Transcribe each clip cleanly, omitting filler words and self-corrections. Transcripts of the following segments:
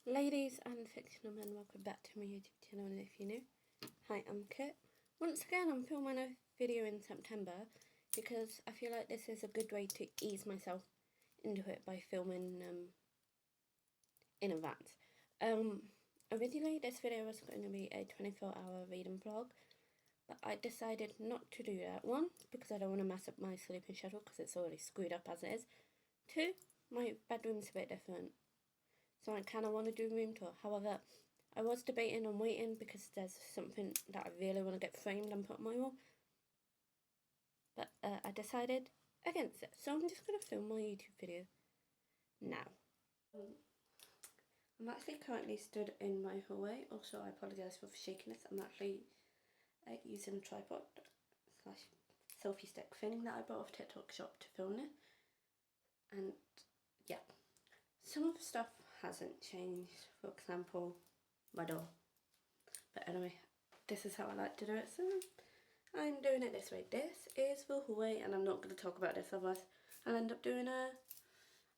Ladies and fictional men, welcome back to my YouTube channel, and if you're new, hi, I'm Kit. Once again, I'm filming a video in September because I feel like this is a good way to ease myself into it by filming in advance. Originally this video was going to be a 24-hour reading vlog, but I decided not to do that. One, because I don't want to mess up my sleeping schedule because it's already screwed up as it is. Two, my bedroom's a bit different, so I kind of want to do room tour. However, I was debating on waiting because there's something that I really want to get framed and put on my wall. But I decided against it. So I'm just going to film my YouTube video now. I'm actually currently stood in my hallway. Also, I apologise for the shakiness. I'm actually using a tripod / selfie stick thing that I bought off TikTok shop to film it. And yeah, some of the stuff hasn't changed. For example, my door. But anyway, this is how I like to do it, so I'm doing it this way. This is the hallway, and I'm not going to talk about this, otherwise I'll end up doing a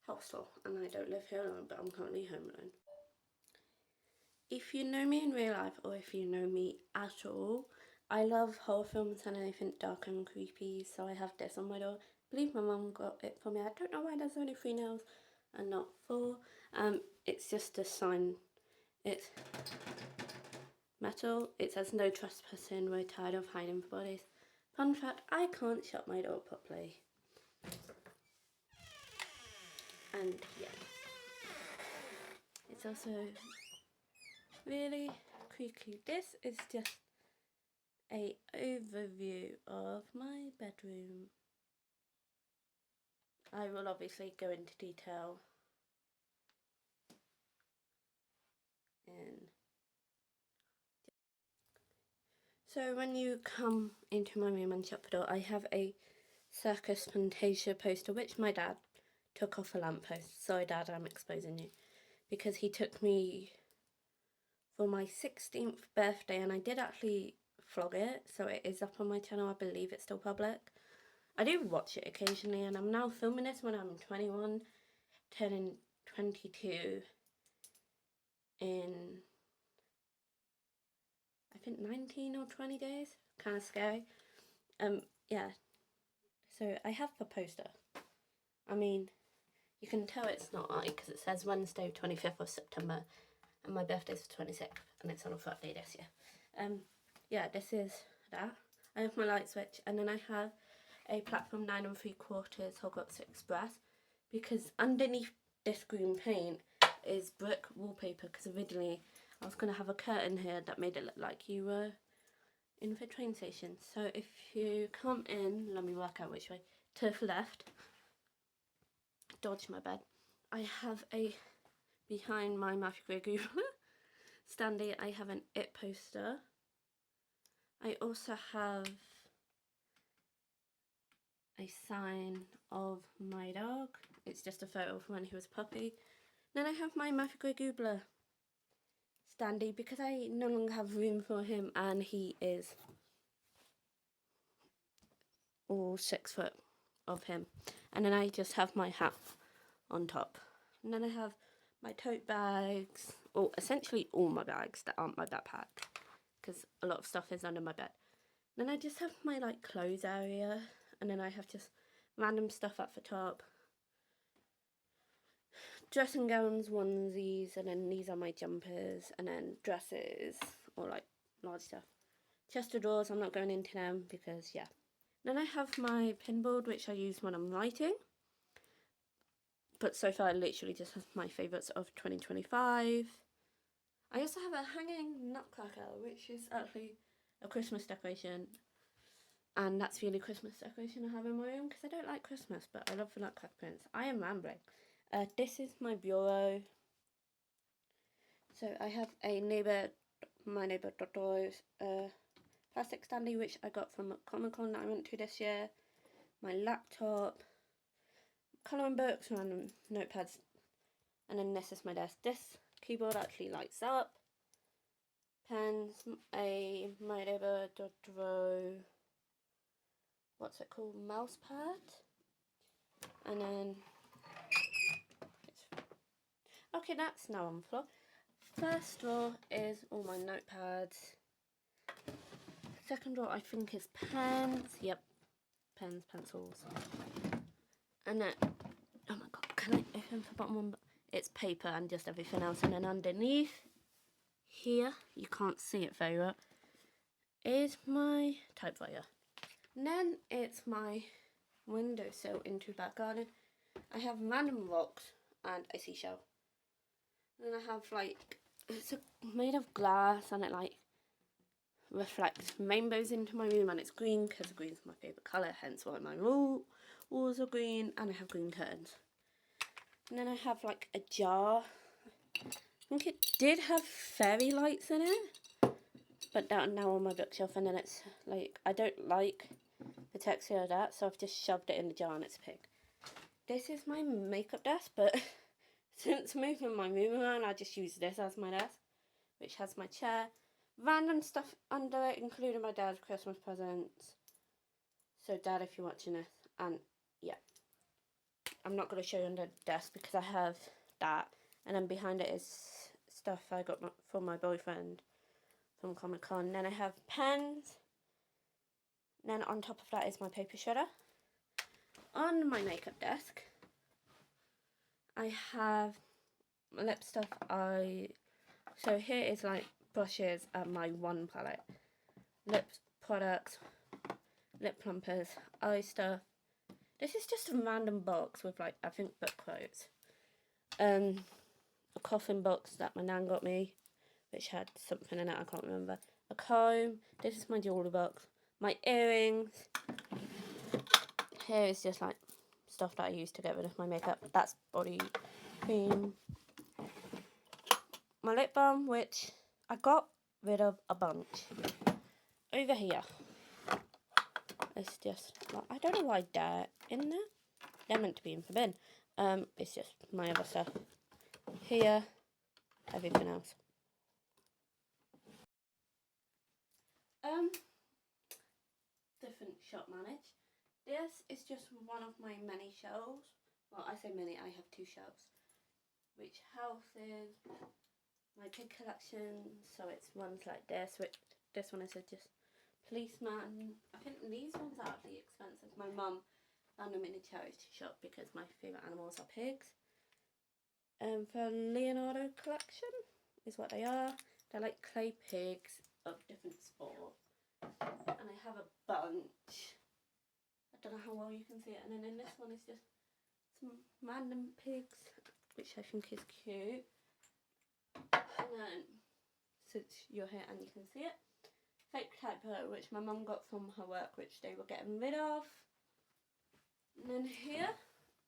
house tour, and I don't live here alone, but I'm currently home alone. If you know me in real life, or if you know me at all, I love horror films and anything dark and creepy, so I have this on my door. I believe my mum got it for me. I don't know why there's only 3 nails and not 4. It's just a sign. It's metal. It says no trespassing, we're tired of hiding for bodies. Fun fact, I can't shut my door properly. And yeah, it's also really creaky. This is just a overview of my bedroom. I will obviously go into detail in. So when you come into my room and shut the door, I have a Circus Fantasia poster, which my dad took off a lamppost. Sorry Dad, I'm exposing you. Because he took me for my 16th birthday, and I did actually vlog it, so it is up on my channel. I believe it's still public. I do watch it occasionally, and I'm now filming this when I'm 21, turning 22 in, I think, 19 or 20 days. Kind of scary. Yeah, so I have the poster. I mean, you can tell it's not I, because it says Wednesday 25th of September, and my birthday's the 26th, and it's on a Friday this year. Yeah, this is that. I have my light switch, and then I have a platform 9 3/4 Hogwarts Express, because underneath this green paint is brick wallpaper, because originally I was going to have a curtain here that made it look like you were in the train station. So if you come in, let me work out which way, to the left, dodge my bed, I have a, behind my Matthew Gregory standee, I have an It poster. I also have a sign of my dog. It's just a photo from when he was a puppy. Then I have my Matthew Gregory standee, because I no longer have room for him, and he is all 6 foot of him. And then I just have my hat on top. And then I have my tote bags, or essentially all my bags that aren't my backpack, because a lot of stuff is under my bed. Then I just have my like clothes area, and then I have just random stuff at the top. Dressing gowns, onesies, and then these are my jumpers, and then dresses, or like large stuff. Chest of drawers, I'm not going into them because yeah. Then I have my pin board, which I use when I'm writing. But so far I literally just have my favourites of 2025. I also have a hanging nutcracker, which is actually a Christmas decoration. And that's the only Christmas decoration I have in my room, because I don't like Christmas, but I love the nutcracker prints. I am rambling. This is my bureau. So I have a My Neighbour Totoro's plastic standee, which I got from Comic-Con that I went to this year. My laptop, colouring books, random notepads, and then this is my desk. This keyboard actually lights up. Pens, a My Neighbour Totoro, what's it called, mouse pad, and then okay, that's now on the floor. First drawer is all my notepads. Second drawer I think is pens. Yep, pens, pencils. And then, oh my god, can I open the bottom one? It's paper and just everything else. And then underneath here, you can't see it very well, is my typewriter. And then it's my windowsill into back garden. I have random rocks and a seashell. And then I have like, it's made of glass and it like reflects rainbows into my room, and it's green because green's my favourite colour, hence why my walls are green, and I have green curtains. And then I have like a jar. I think it did have fairy lights in it, but now on my bookshelf, and then it's like, I don't like the texture of that, so I've just shoved it in the jar and it's a pig. This is my makeup desk, but since moving my room around, I just use this as my desk, which has my chair, random stuff under it, including my dad's Christmas presents. So Dad, if you're watching this, and yeah, I'm not going to show you under the desk because I have that, and then behind it is stuff I got from my boyfriend from Comic-Con. Then I have pens, and then on top of that is my paper shredder. On my makeup desk, I have lip stuff. So here is like brushes and my one palette, lip products, lip plumpers, eye stuff. This is just a random box with like, I think, book quotes. A coffin box that my nan got me, which had something in it, I can't remember. A comb. This is my jewelry box. My earrings. Here is just like stuff that I use to get rid of my makeup. That's body cream. My lip balm, which I got rid of a bunch. Over here, it's just, I don't know why they're in there. They're meant to be in the bin. It's just my other stuff. Here, everything else. Different shop manage. This is just one of my many shelves. Well, I say many, I have 2 shelves, which houses my pig collection. So it's ones like this, which this one is just policeman. I think these ones are actually expensive. My mum found them in a charity shop because my favourite animals are pigs. For Leonardo collection is what they are. They're like clay pigs of different sport. And I have a bunch. I don't know how well you can see it. And then in this one is just some random pigs, which I think is cute. And then, since you're here and you can see it, fake typewriter, which my mum got from her work, which they were getting rid of. And then here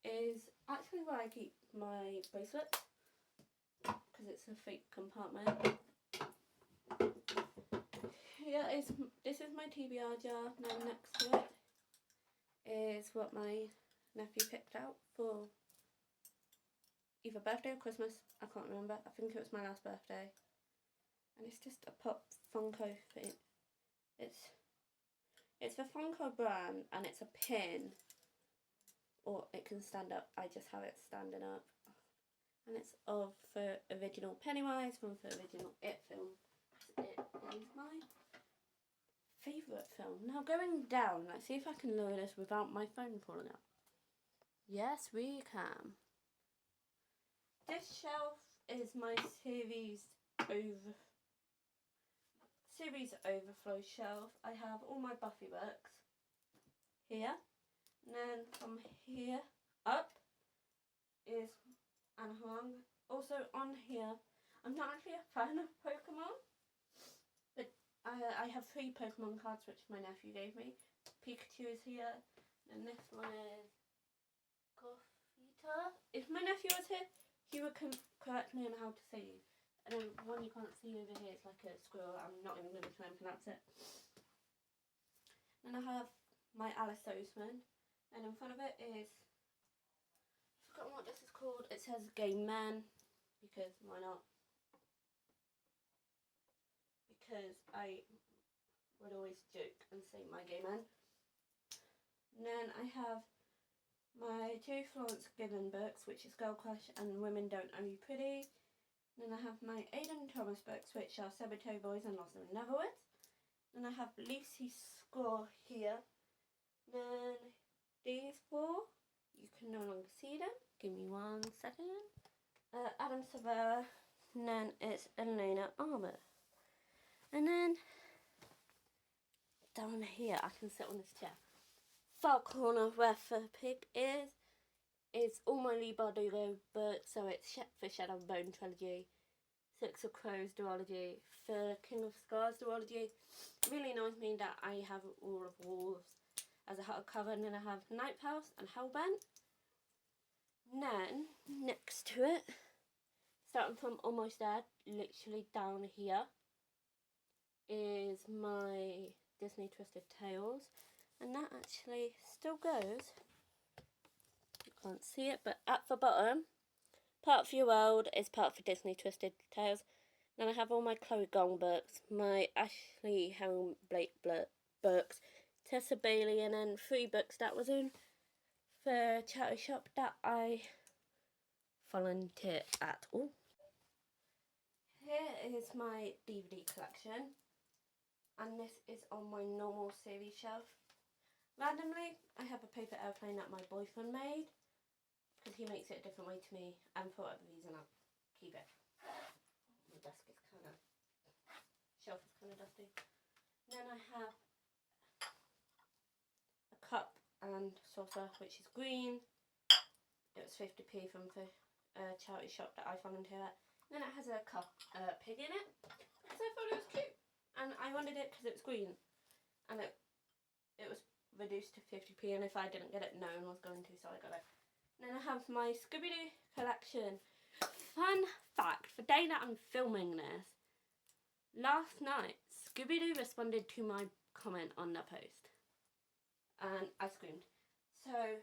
is actually where I keep my bracelet, because it's a fake compartment. This is my TBR jar. Now next to it is what my nephew picked out for either birthday or Christmas. I can't remember. I think it was my last birthday. And it's just a Pop Funko thing. It's the Funko brand, and it's a pin, or it can stand up. I just have it standing up. And it's of the original Pennywise from the original It film. It is my favourite film. Now going down, let's see if I can lower this without my phone falling out. Yes, we can. This shelf is my series overflow shelf. I have all my Buffy books here, and then from here up is Anna Huang. Also on here, I'm not actually a fan of Pokemon, but I have 3 Pokemon cards which my nephew gave me. Pikachu is here, and this one is Gothita. If my nephew was here, he would correct me on how to say it. And then one you can't see over here, it's like a squirrel. I'm not even going to try and pronounce it. Then I have my Alice Oseman, and in front of it is, I've forgotten what this is called. It says Game Man, because why not? Because I would always joke and say my Game Man. And then I have my 2 Florence Given books, which is Girl Crush and Women Don't Owe You Pretty. Then I have my Aidan Thomas books, which are Saboteur Boys and Lost in Neverwoods. Then I have Lucy Score here. Then these four, you can no longer see them. Give me 1 second. Adam Severa. And then it's Elena Armour. And then down here, I can sit on this chair. Far corner where the pig is all my Lee Bardugo books. So it's for Shadow and Bone trilogy, Six of Crows duology, for King of Scars duology. It really annoys me that I have all of Wolves as a hardcover, and then I have Night House and Hellbent. And then next to it, starting from Almost Dead, literally down here, is my Disney Twisted Tales, and that actually still goes. You can't see it, but at the bottom, Part of Your World is part of the Disney Twisted Tales. Then I have all my Chloe Gong books, my Ashley Helm Blake books, Tessa Bailey, and then 3 books that was in the charity shop that I volunteer at. Ooh. Here is my DVD collection, and this is on my normal series shelf. Randomly, I have a paper airplane that my boyfriend made, because he makes it a different way to me, and for whatever reason I'll keep it. My desk is shelf is kind of dusty. And then I have a cup and saucer, which is green. It was 50p from the charity shop that I volunteer at. And then it has a pig in it, because I thought it was cute. And I wanted it because it was green. And it was reduced to 50p, and if I didn't get it, no one was going to, so I got it. And then I have my Scooby-Doo collection. Fun fact, the day that I'm filming this, last night, Scooby-Doo responded to my comment on the post. And I screamed. So,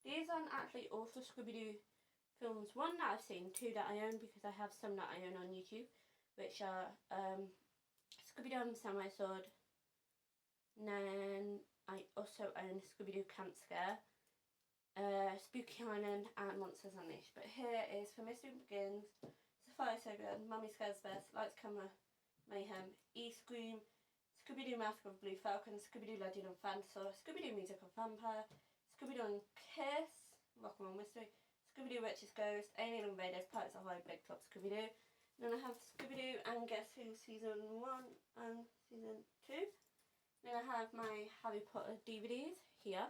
these aren't actually all for Scooby-Doo films. 1 that I've seen, 2 that I own, because I have some that I own on YouTube, which are Scooby-Doo and Samurai Sword. And then I also own Scooby-Doo Camp Scare, Spooky Island, and Monsters Unleashed. But here is For Mystery Begins, Safari So Good, Mummy Scares Best, Lights Camera Mayhem, E-Scream, Scooby-Doo Mask of Blue Falcon, Scooby-Doo Legend of Phantasaur, Scooby-Doo Music of Vampire, Scooby-Doo and Kiss, Rock'n'Roll Mystery, Scooby-Doo Witch's Ghost, Alien Invaders, Pirates of Hawaii, Big Top Scooby-Doo. Then I have Scooby-Doo and Guess Who Season 1 and Season 2. Then I have my Harry Potter DVDs here.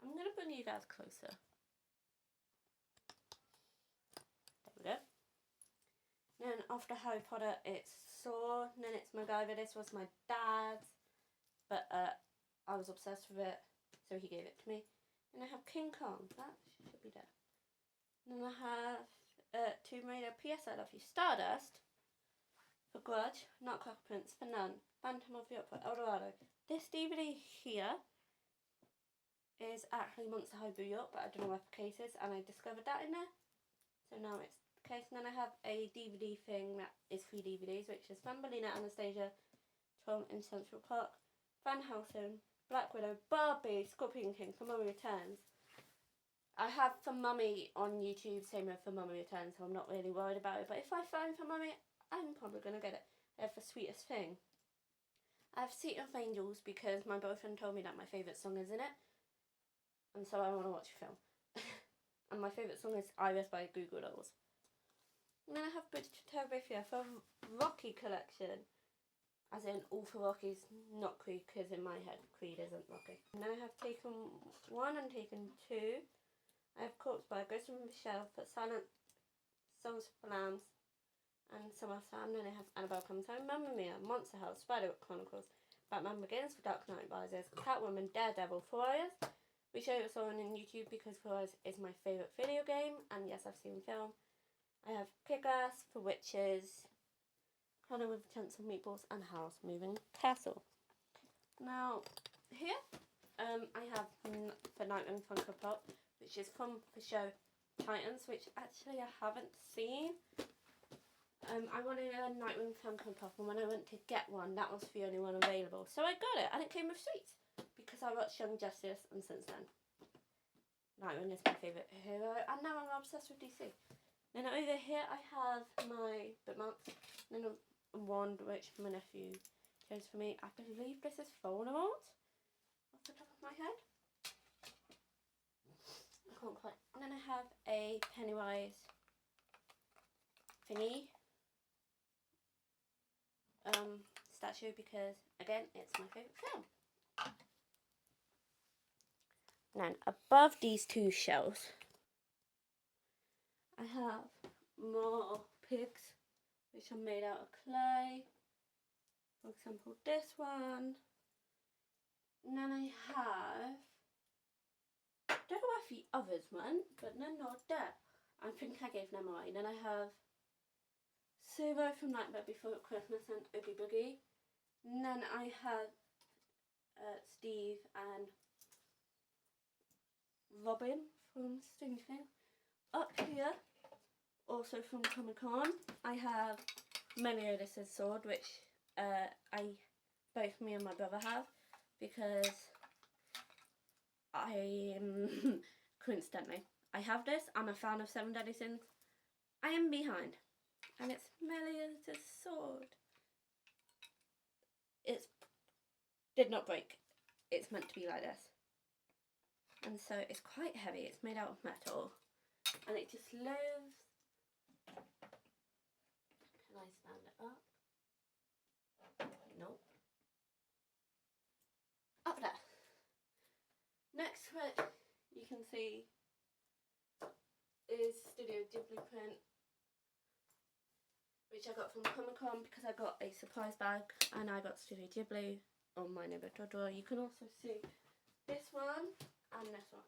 I'm going to bring you guys closer. There we go. Then after Harry Potter, it's Saw, and then it's MacGyver. This was my dad's, but I was obsessed with it, so he gave it to me. And I have King Kong, that should be there. And then I have Tomb Raider, P.S. I Love You, Stardust, for Grudge, Nutcracker Prince, for Nun, Phantom of the Opera, El Dorado. This DVD here is actually Monster High New York, but I don't know where the case is, and I discovered that in there. So now it's the case. And then I have a DVD thing that is 3 DVDs, which is Thumbelina Anastasia, Tom in Central Park, Van Helsing, Black Widow, Barbie, Scorpion King, For Mummy Returns. I have For Mummy on YouTube, same with For Mummy Returns, so I'm not really worried about it. But if I find For Mummy, I'm probably going to get it. I have The Sweetest Thing. I have Seat of Angels because my boyfriend told me that my favourite song is in it. And so I want to watch the film. And my favourite song is Iris by Goo Goo Dolls. And then I have Bridge to Terabithia for Rocky collection. As in all for Rocky's, not Creed, because in my head Creed isn't Rocky. And then I have Taken 1 and Taken 2. I have Corpse by Ghost and Michelle for Silent Songs for Lambs and Summer Sam. Then I have Annabelle Comes Home, Mamma Mia, Monster House, Spider Chronicles, Batman Begins for Dark Knight Rises, Catwoman, Daredevil, For Warriors. We show it on YouTube because For Warriors is my favourite video game, and yes, I've seen film. I have Kick-Ass for Witches, Connor with Chancellor Meatballs, and House Moving Castle. Now, here, I have the Nightwing Funko Pop, which is from the show Titans, which actually I haven't seen. I wanted a Nightwing Funko Pop, and when I went to get one, that was the only one available. So I got it, and it came with sweets, because I watched Young Justice, and since then, Nightwing is my favourite hero, and now I'm obsessed with DC. Then over here I have my bookmarks. Then a wand which my nephew chose for me. I believe this is Voldemort off the top of my head. I can't quite. And then I have a Pennywise thingy statue because again it's my favourite film. Then above these two shelves I have more pigs which are made out of clay. For example, this one. And then I have, don't know where the others went, but they're not there. I think I gave them away. Then I have Subo from Nightmare Before Christmas and Oogie Boogie. And then I have Steve and Robin from Stranger Things. Up here, also from Comic Con, I have Meliodas' sword, which both me and my brother have, because coincidentally, I have this. I'm a fan of Seven Deadly Sins. I am behind, and it's Meliodas' sword. It did not break. It's meant to be like this, and so it's quite heavy. It's made out of metal, and it just lives. Can I stand it up? Nope. Up there. Next which you can see is Studio Ghibli print, which I got from Comic Con because I got a surprise bag and I got Studio Ghibli on My Neighbor Totoro. You can also see this one and this one.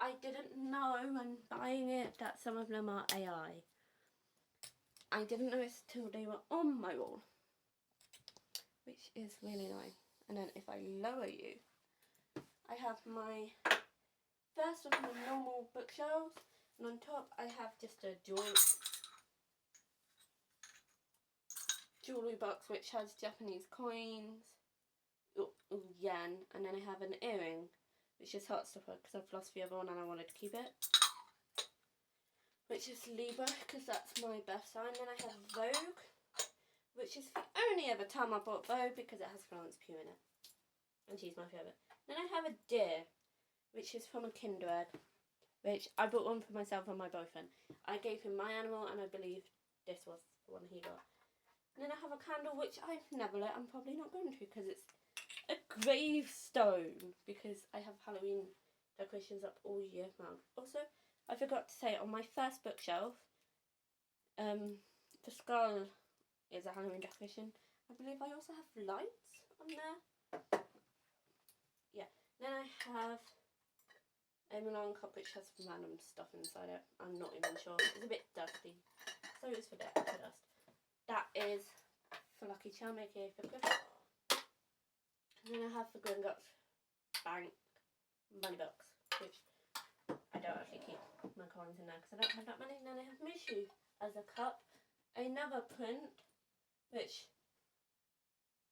I didn't know when buying it that some of them are AI. I didn't notice till they were on my wall, which is really nice. And then if I lower you, I have my first of my normal bookshelves, and on top I have just a jewellery box which has Japanese coins, yen, and then I have an earring which is Heartstopper because I've lost the other one and I wanted to keep it, which is Libra because that's my birth sign. Then I have Vogue, which is the only ever time I bought Vogue because it has Florence Pugh in it, and she's my favourite. Then I have a deer, which is from a Kindred, which I bought one for myself and my boyfriend. I gave him my animal and I believe this was the one he got. And then I have a candle which I've never lit. I'm probably not going to because it's a gravestone, because I have Halloween decorations up all year round. Also, I forgot to say on my first bookshelf, the skull is a Halloween decoration. I believe I also have lights on there. Yeah. Then I have a Milan cup which has random stuff inside it. I'm not even sure. It's a bit dusty. So it's for dust. That is for Lucky Charm, aka for Griffith. And then I have the Gringotts Bank money box, which I don't actually keep my coins in there because I don't have that many. And then I have Mushu as a cup. Another print, which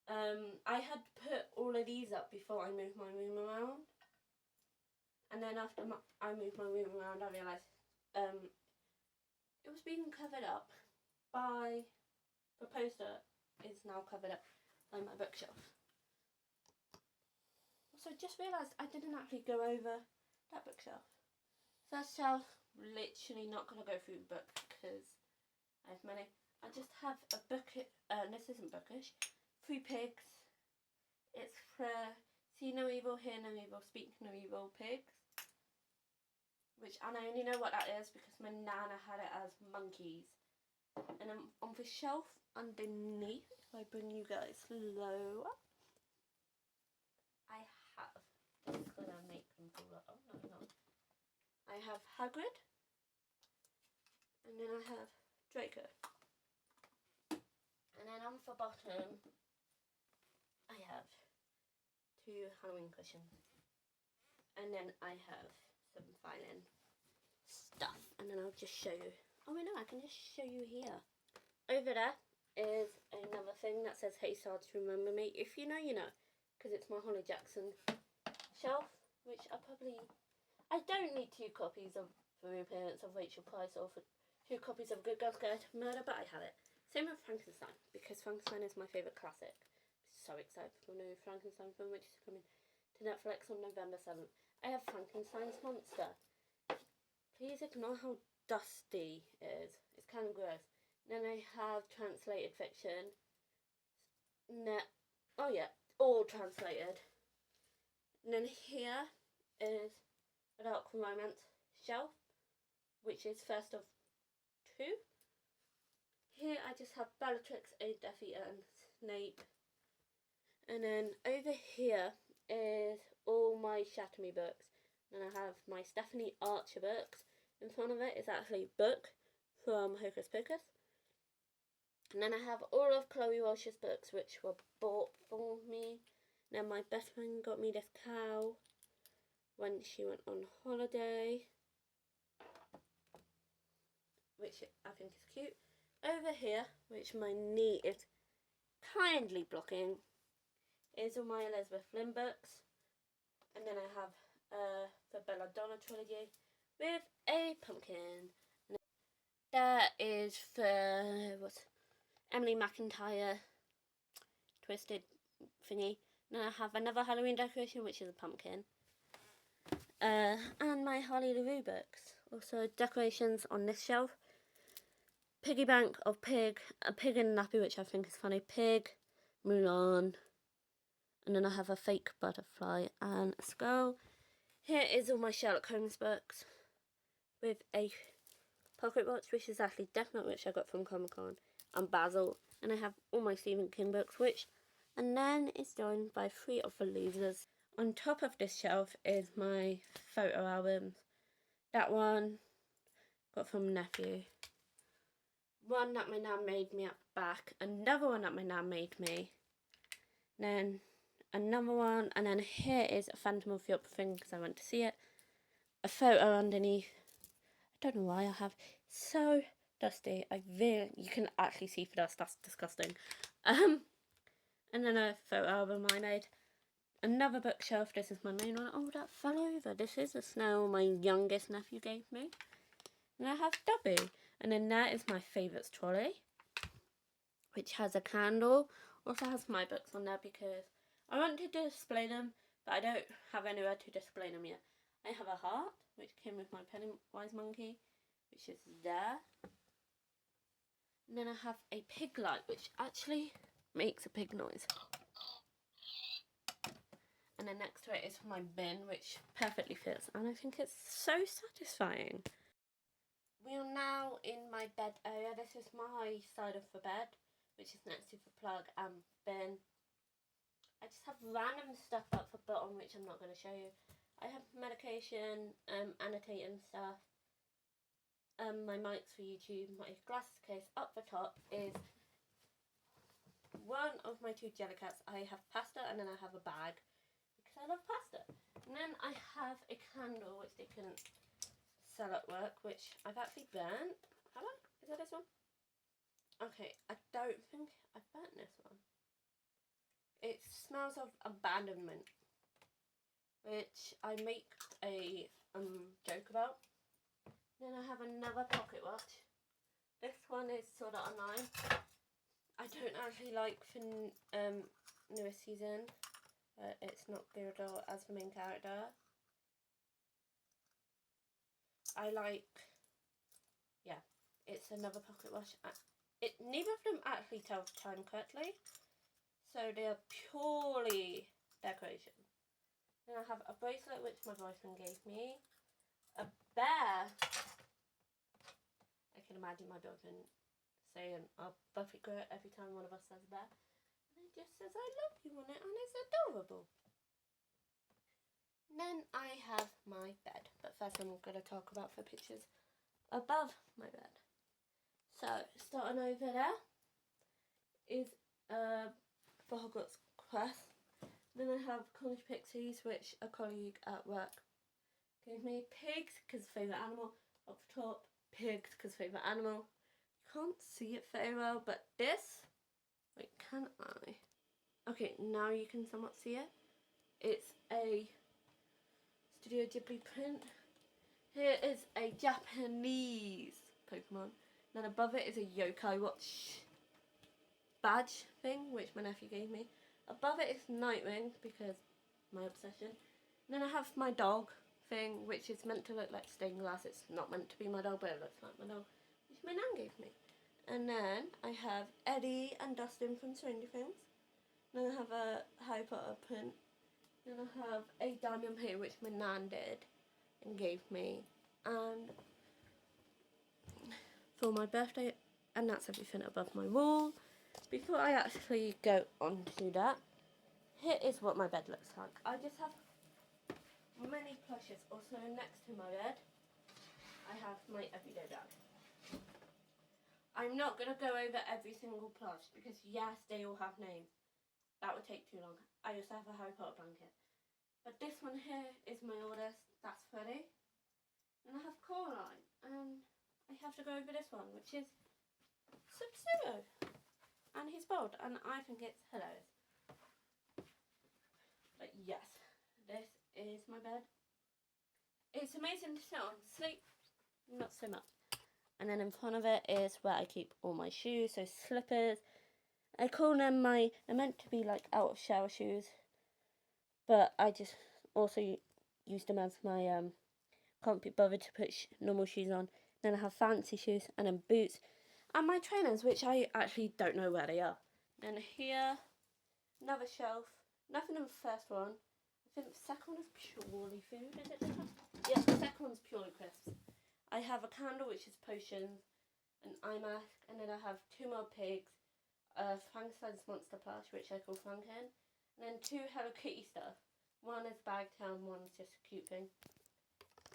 I had put all of these up before I moved my room around. And then after I moved my room around, I realised it was being covered up by the poster. Is now covered up by my bookshelf. So I just realised I didn't actually go over that bookshelf. First shelf, literally not going to go through books because I have many. I just have a book, this isn't bookish, 3 pigs. It's for See No Evil, Hear No Evil, Speak No Evil pigs. And I only know what that is because my nana had it as monkeys. And then on the shelf underneath, if I bring you guys low up, I have, this is going to make them fall up. Oh, no. I have Hagrid, and then I have Draco. And then on the bottom, I have 2 Halloween cushions. And then I have some violin stuff. And then I'll just show you. Oh, wait, no, I can just show you here. Over there is another thing that says, Hey Sarge, remember me. If you know, you know. Because it's my Holly Jackson shelf, which I don't need 2 copies of The Reappearance of Rachel Price or for 2 copies of Good Girl Scared of Murder, but I have it. Same with Frankenstein, because Frankenstein is my favourite classic. So excited for the new Frankenstein film, which is coming to Netflix on November 7th. I have Frankenstein's monster. Please ignore how dusty it is. It's kind of gross. Then I have translated fiction. Oh yeah, all translated. And then here is a dark romance shelf, which is first of 2. Here I just have Bellatrix, a Death Eater, and Snape. And then over here is all my Shatter Me books. And I have my Stephanie Archer books. In front of it is actually a book from Hocus Pocus. And then I have all of Chloe Walsh's books, which were bought for me. And then my best friend got me this cow when she went on holiday, which I think is cute. Over here, which my knee is kindly blocking, is all my Elizabeth Flynn books. And then I have the Belladonna trilogy with a pumpkin. And that is for Emily McIntyre twisted thingy. And then I have another Halloween decoration, which is a pumpkin. And my Holly LaRue books. Also decorations on this shelf. Piggy bank of Pig, a pig in a nappy, which I think is funny. Pig, Mulan, and then I have a fake butterfly and a skull. Here is all my Sherlock Holmes books with a pocket watch, which is actually Death Note, which I got from Comic Con, and Basil. And I have all my Stephen King books, and then it's joined by 3 of the losers. On top of this shelf is my photo albums. That one got from Nephew. One that my nan made me at the back. Another one that my nan made me. Then another one. And then here is a Phantom of the Opera thing because I went to see it. A photo underneath. I don't know why I have. So dusty. You can actually see for dust. That's disgusting. And then a photo album I made. Another bookshelf. This is my main one. Oh, that fell over. This is a snail my youngest nephew gave me. And I have Dobby. And then that is my favourites trolley, which has a candle. Also has my books on there because I want to display them, but I don't have anywhere to display them yet. I have a heart, which came with my Pennywise monkey, which is there. And then I have a pig light, which actually makes a pig noise. And then next to it is my bin, which perfectly fits, and I think it's so satisfying. We are now in my bed area. This is my side of the bed, which is next to the plug and bin. I just have random stuff up the bottom, which I'm not going to show you. I have medication, annotating stuff, my mics for YouTube, my glasses case. Up the top is one of my 2 Jellicats. I have pasta and then I have a bag because I love pasta. And then I have a candle, which they couldn't sell at work, which I've actually burnt. Have I? Is that this one? Okay, I don't think I've burnt this one. It smells of abandonment, which I make a joke about. Then I have another pocket watch. This one is Sword Art Online. I don't actually like the newest season. It's not Gyarados as the main character. I like, yeah, it's another pocket watch. Neither of them actually tell time correctly, so they are purely decoration. Then I have a bracelet which my boyfriend gave me, a bear. I can imagine my boyfriend saying a Buffy quote every time one of us says bear, and it just says I love you on it, and it's adorable. Then I have my bed, but first I'm going to talk about the pictures above my bed. So, starting over there is the Hogwarts Quest. Then I have College Pixies, which a colleague at work gave me. Pigs, because favourite animal. Up the top, pigs, because favourite animal. You can't see it very well, but this, wait, can I? Okay, now you can somewhat see it. It's a Studio Ghibli print. Here is a Japanese Pokemon. Then above it is a Yokai Watch badge thing, which my nephew gave me. Above it is Nightwing, because my obsession. And then I have my dog thing, which is meant to look like stained glass. It's not meant to be my dog, but it looks like my dog, which my nan gave me. And then I have Eddie and Dustin from Stranger Things. Then I have a Harry Potter print. Then I have a diamond here, which my nan did and gave me. And for my birthday, and that's everything above my wall. Before I actually go on to that, here is what my bed looks like. I just have many plushes. Also next to my bed, I have my everyday bag. I'm not going to go over every single plush because yes, they all have names. That would take too long. I also have a Harry Potter blanket. But this one here is my oldest. That's Freddy. And I have Coraline. And I have to go over this one, which is Sub-Zero. And he's bald. And I think it's hilarious. But yes, this is my bed. It's amazing to sit on. Sleep, not so much. And then in front of it is where I keep all my shoes, so slippers. I call them they're meant to be like out of shower shoes, but I just also use them as my, can't be bothered to put normal shoes on. Then I have fancy shoes, and then boots, and my trainers, which I actually don't know where they are. Then here, another shelf, nothing in the first one. I think the second one is purely food, is it this one? Yeah, the second one's purely crisps. I have a candle, which is potions, an eye mask, and then I have 2 more pigs, a Frankenstein's monster plush, which I call Franken, and then 2 Hello Kitty stuff. One is Bagtown, one's just a cute thing.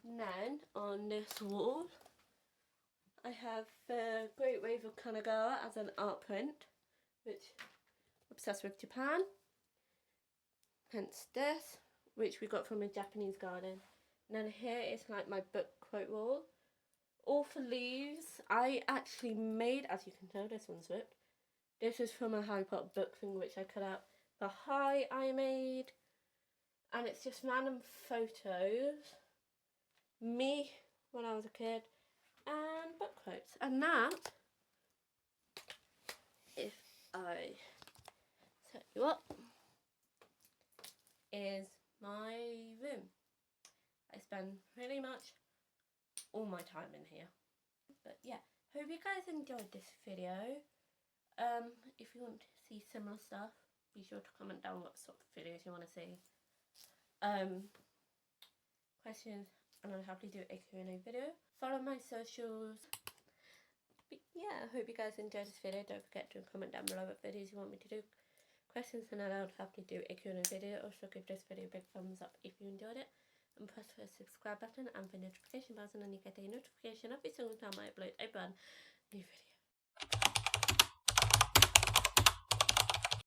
And then, on this wall, I have the Great Wave of Kanagawa as an art print, which I'm obsessed with Japan. Hence this, which we got from a Japanese garden. And then here is like my book quote wall. All for Leaves, I actually made, as you can tell, this one's ripped. This is from a Harry Potter book thing which I cut out. The High I made, and it's just random photos, me when I was a kid, and book quotes. And that, if I set you up, is my room. I spend pretty much all my time in here. But yeah, hope you guys enjoyed this video. If you want to see similar stuff, be sure to comment down what sort of videos you want to see. Questions, and I'll happily do a Q&A video. Follow my socials. But yeah, I hope you guys enjoyed this video. Don't forget to comment down below what videos you want me to do. Questions, and I'll happily do a Q&A video. Also give this video a big thumbs up if you enjoyed it. And press the subscribe button and the notification button, and you get a notification every single time I upload a brand new video.